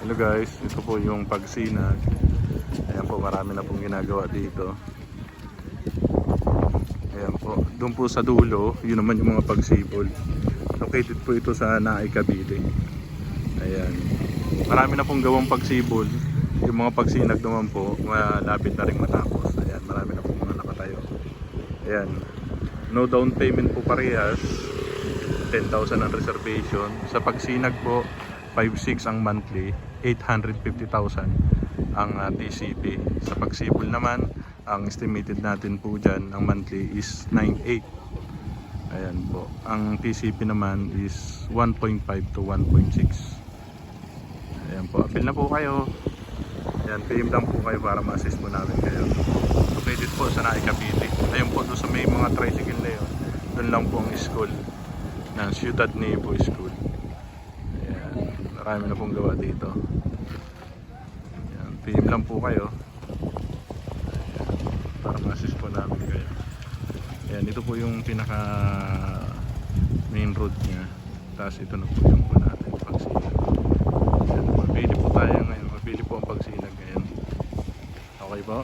Hello guys, ito po yung pagsinag. Ayan po, marami na pong ginagawa dito. Ayan po, doon po sa dulo, yun naman yung mga pagsibol. Located po ito sa Naay, Cavite. Ayan, marami na pong gawang pagsibol. Yung mga pagsinag naman po, malapit na rin matapos. Ayan, marami na pong mga nakatayo. Ayan, no down payment po parehas, 10,000 ang reservation. Sa pagsinag po, 5,600 ang monthly, 850,000 ang TCP. Sa pagsibol naman, ang estimated natin po dyan, ang monthly is 9,800. Ayan po. Ang TCP naman is 1.5 to 1.6. Ayan po. Appeal na po kayo. Ayan, PM lang po kayo para ma-assist po namin kayo. Located po sa Naay, Cavite. Ayun po, doon sa may mga tricycle na yun, doon lang po ang school ng Ciudad Nuevo School. Ayan, marami na pong gawa dito. Ayan, PM lang po kayo. Ayan, para ma-assist po namin kayo. Ayan, ito po yung pinaka main road nya. Tapos ito na po yung po natin pagsinag. Ayan, mabili po tayo ngayon. Mabili po ang pagsinag ngayon. Okay po.